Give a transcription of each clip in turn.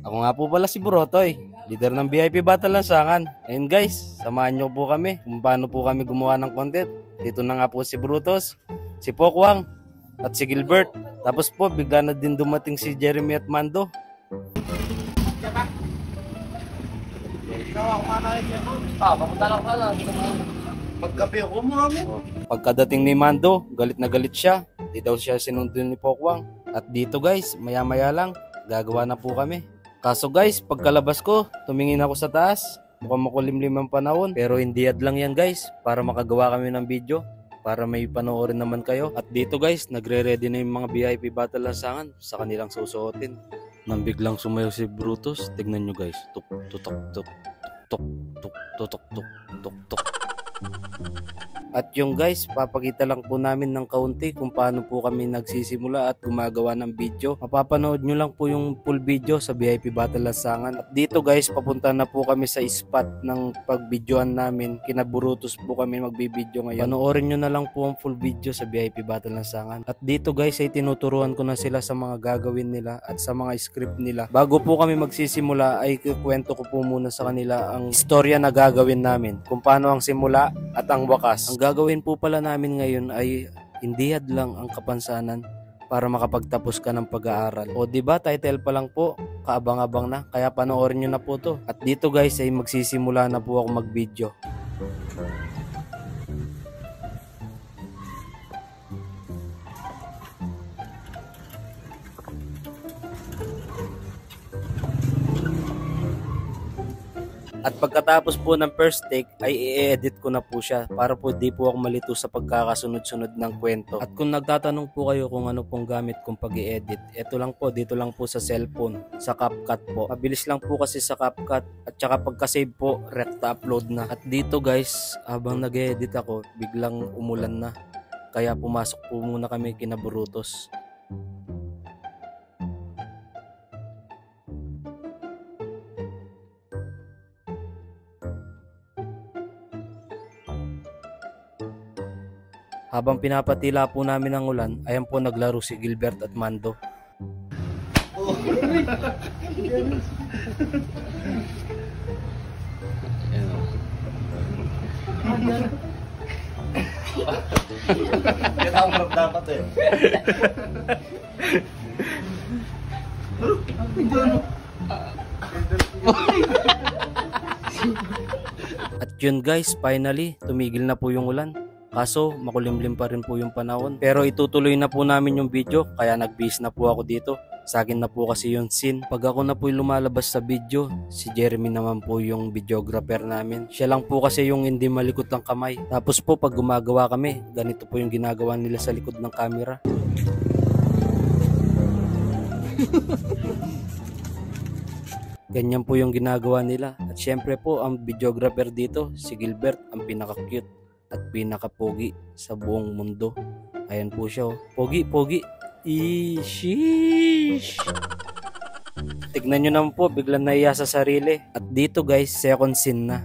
Ako nga po pala si Burotoy, leader ng VIP Battle Lansangan. Ayun guys, samahan nyo po kami kung paano po kami gumawa ng content. Dito na nga po si Brutus, si Pokwang, at si Gilbert. Tapos po, bigla na din dumating si Jeremy at Mando. Pagkape ako mami. Pagkadating ni Mando, galit na galit siya. Di daw siya sinundo ni Pokwang. At dito guys, maya-maya lang, gagawa na po kami. Kaso guys, pagkalabas ko, tumingin ako sa taas. Mukhang makulimlim ang panahon. Pero hindi lang yan guys, para makagawa kami ng video. Para may panoorin naman kayo. At dito guys, nagre-ready na yung mga VIP Battle Lansangan sa kanilang susuotin. Nang biglang sumayaw si Brutus, tignan nyo guys. Tuk, tutok, tuk, tuk, tuk, tutok, tuk, tuk, tuk. At yung guys, papakita lang po namin ng kaunti kung paano po kami nagsisimula at gumagawa ng video. Mapapanood nyo lang po yung full video sa VIP Battle Lansangan. At dito guys, papunta na po kami sa spot ng pag-videoan namin. Kina Brutus po kami magbibideo ngayon. Panoorin nyo na lang po ang full video sa VIP Battle Lansangan. At dito guys, ay tinuturuan ko na sila sa mga gagawin nila at sa mga script nila. Bago po kami magsisimula, ay kukwento ko po muna sa kanila ang istorya na gagawin namin. Kung paano ang simula at ang wakas. Ang gagawin po pala namin ngayon ay hindi hadlang ang kapansanan para makapagtapos ka ng pag-aaral. O diba, title pa lang po, kaabang-abang na. Kaya panoorin nyo na po to. At dito guys ay magsisimula na po ako mag-video. At pagkatapos po ng first take ay i-edit ko na po siya para po di po ako malito sa pagkakasunod-sunod ng kwento. At kung nagtatanong po kayo kung ano pong gamit kong pag-i-edit, eto lang po, dito lang po sa cellphone, sa CapCut po. Mabilis lang po kasi sa CapCut at saka pagka-save po, rekta upload na. At dito guys, habang nag-edit ako, biglang umulan na. Kaya pumasok po muna kami kina Brutus. Habang pinapatila po namin ang ulan, ayan po naglaro si Gilbert at Mando. Kaya ang dapat eh. At yun guys, finally, tumigil na po yung ulan. Kaso makulimlim pa rin po yung panahon. Pero itutuloy na po namin yung video, kaya nag-base na po ako dito. Sa akin na po kasi yung scene. Pag ako na po yung lumalabas sa video, si Jeremy naman po yung videographer namin. Siya lang po kasi yung hindi malikot ang kamay. Tapos po pag gumagawa kami, ganito po yung ginagawa nila sa likod ng camera. Ganyan po yung ginagawa nila. At syempre po ang videographer dito, si Gilbert, ang pinaka-cute at pinaka-pogi sa buong mundo. Ayan po siya oh. Pogi, pogi. Sheesh. Tignan nyo naman po, biglang naiya sa sarili. At dito guys, second scene na.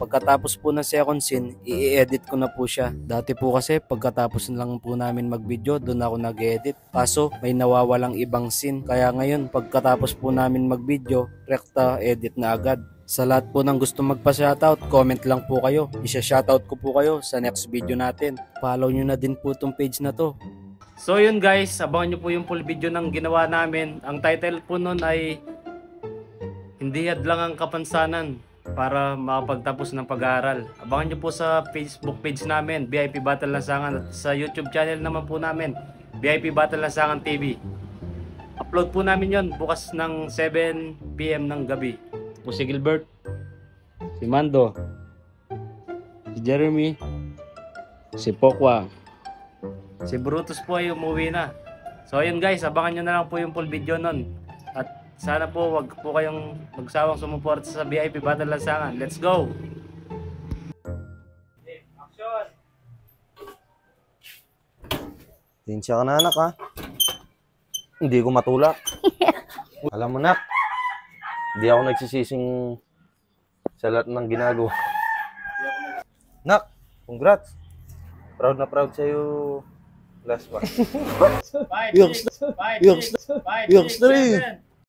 Pagkatapos po ng second scene, i-edit ko na po siya. Dati po kasi pagkatapos lang po namin mag-video, doon ako nag-edit. Kaso may nawawalang ibang scene. Kaya ngayon, pagkatapos po namin mag-video, rekta edit na agad. Sa lahat po ng gusto magpa-shoutout, comment lang po kayo. Isa-shoutout ko po kayo sa next video natin. Follow nyo na din po itong page na to. So yun guys, abangan nyo po yung full video ng ginawa namin. Ang title po nun ay Hindi hadlang ang kapansanan para makapagtapos ng pag-aaral. Abangan nyo po sa Facebook page namin, VIP Battle Lansangan, at sa YouTube channel naman po namin, VIP Battle Lansangan TV. Upload po namin yon bukas ng 7 PM ng gabi. Po si Gilbert, si Mando, si Jeremy, si Pokwa, si Brutus po ay umuwi na. So ayun guys, abangan nyo na lang po yung full video nun. At sana po wag po kayong magsawang sumuporta sa VIP Battle Lansangan. Let's go! Tinsya ka na anak ha. Hindi ko matulak. Alam mo nak, hindi ako nagsisising sa lahat ng ginagawa. Nak, congrats. Proud na proud sa'yo. Last one. Yoks na rin.